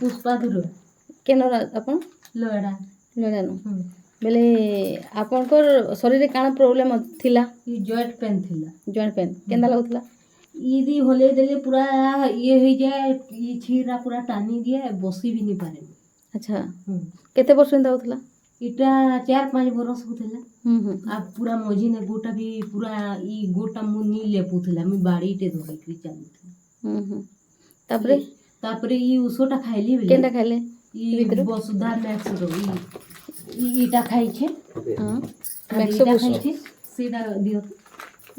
पुष्पा दूर केनर आपन लोड़ा लड़ानु बेले आपनकर शरीर रे काना प्रॉब्लम थिला ये जॉइंट पेन थिला जॉइंट पेन केनदा लागुतला इदी होले देले पूरा ये हो जाए ये छीरा पूरा टानी दिए बसी भी नहीं पारे अच्छा केते वर्ष एंदा होतला इटा 4-5 बरस होतला आ पूरा मझी ने गोटा भी पूरा ई गोटा मुनी ले पुथला मी बाड़ीटे धोई करी चालू तापरे तापरे ई उसोटा खाइली बेले केनदा खाइले ई वसुधा मैक्स रो इटा खाइ छे हां मैक्सो खाइ छे सीधा दियो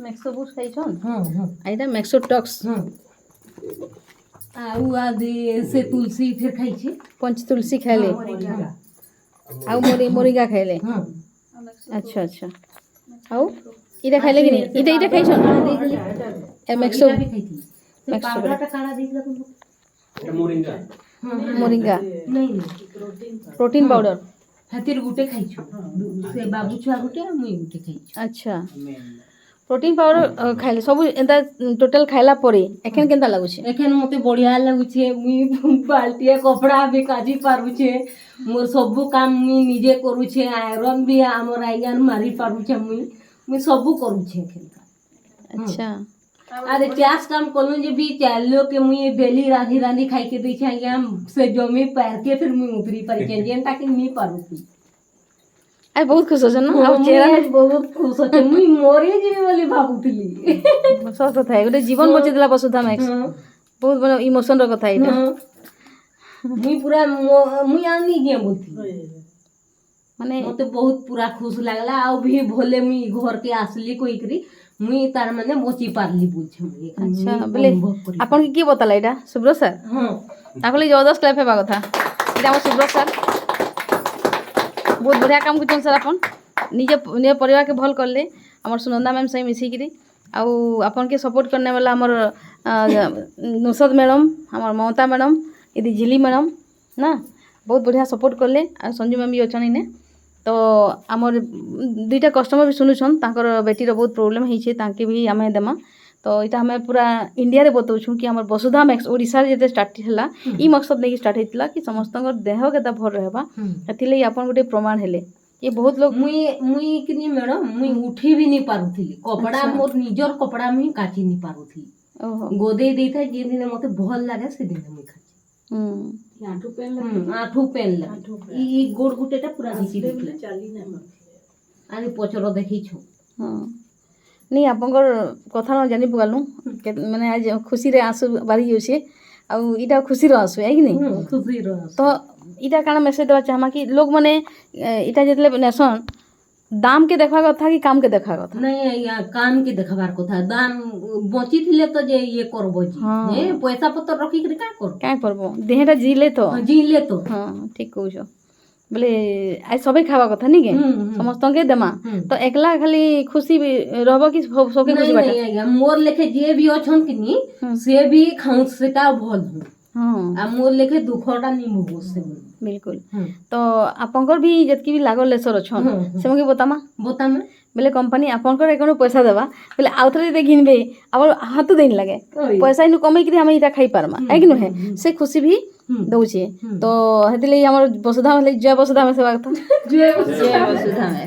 मैक्सो बूस्ट खाइ छन हां आइदा मैक्सो टॉक्स हां आ दे से तुलसी फिर खाइ छे पंच तुलसी खाइले आउ मोरिंगा खाइले हां अच्छा अच्छा आउ इटा खाइले कि नहीं इटा खाइ छन ए मैक्सो भी खाइ थी मैक्सो पाउडरटा काला देखला तुम मोरिंगा मोरिंगा नहीं प्रोटीन पाउडर हातिर गुटे खाइ छु से बाबू छुआ गुटे मुई गुटे खाइ छु अच्छा प्रोटीन पाउडर खाइले सब एंता टोटल खाइला परे एखन केनता लागु छे एखन मते बढ़िया लागु छे मुई बाल्टिया कपड़ा भी काजी पारु छे मोर सब काम मुई निजे करू छे आयरन भी हमर आइगन मारी पारु छे मुई सब करू छे एखन अच्छा अरे चास काम कलु जे भी चालो के मुई डेली राधी राधी खाइ के दै छे आइया से जमी पैर के फिर मुई उतरी पर के जेन ताकि नी पारु थी आई बहुत खुश होछन ना अब चेहरा मुई बहुत खुश होते मुई मोरे जेबे बोली भाबुतली सस कथा गोटे जीवन बचे देला वसुधा मैक्स बहुत बड़ा इमोशन रो कथा इटा मुई पूरा मुई आनी जे बोलती माने मते बहुत पूरा खुश लागला आ भी भोले मुई घर के आसली कोई करी मुई तार माने बची पारली बुझ मुई अच्छा बोले आपन के बताला इटा सुब्रत सर हां ताकले जबरदस्त क्लैप हेबा कथा इटा हमर सुब्रत सर बहुत बढ़िया काम करछन सर आपन निजे परिवार के भल करले हमर सुनंदा मैम सही मिसी करी आउ आपन के सपोर्ट करने वाला हमर नुसरत मैडम हमर ममता मैडम इदी झिली मैडम ना बहुत बढ़िया सपोर्ट करले आ संजू मैम भी अछन इने तो हमर दुईटा कस्टमर भी सुनुछन तांकर बेटी रो बहुत प्रॉब्लम होई छे तांके भी हमें देमा तो इटा हमें पूरा इंडिया रे बतौछु कि हमर वसुधा मैक्स ओडिसा जेते स्टार्ट हला ई मकसद नै स्टार्ट हेतला कि समस्तकर देह केता भर रहबा एथिले आपन गोटे प्रमाण हेले ये बहुत लोग मुई किनी मैडम मुई उठी भी नहीं पारुथली कपड़ा मोर निजर कपड़ा मुई काची नहीं पारुथली ओहो गोदे देथा जे दिन मते भल लागे से दिन मुई खाची आठू पेन लगे ई गोड़ गुटेटा पूरा घिची देखले चाली ना आनी पचरो देखी छु हां नहीं आपनकर कथा न जानि पगालु माने आज खुशी रे आंसू बारी होछे आ इटा खुशी रो आंसू है कि नहीं खुशी रो तो इटा काना मैसेज देवा चाहमा कि लोग माने इटा जेतले नेसन दाम के देखा कथा कि काम के देखा कथा नहीं या काम के देखबार कथा दाम बची थिले तो जे ये करबो जी ए पैसा पत्र रखी के का करबो देहटा जीले तो हां ठीक कहू बोले आई सबे खावा कथा नहीं के समस्त के देमा तो एकला खाली खुशी भी रहबो कि सोके खुशी बाटा नहीं मोर लेखे जे भी अछन किनी से भी खाउ सेटा भल हां आ मोर लेखे दुखटा नी मुगो से बिल्कुल तो आपनकर भी जतकी भी लागल लेसर छन से मके बतामा बेले कंपनी आपनकर एकोनो पैसा देबा बेले आउथरे दे घिनबे अब हाथ देन लागे पैसा इनु कमे कि हम इटा खाई पारमा है कि है से खुशी भी दउछे तो हेतिले हमर वसुधा में जय वसुधा में सेवा करता जय वसुधा में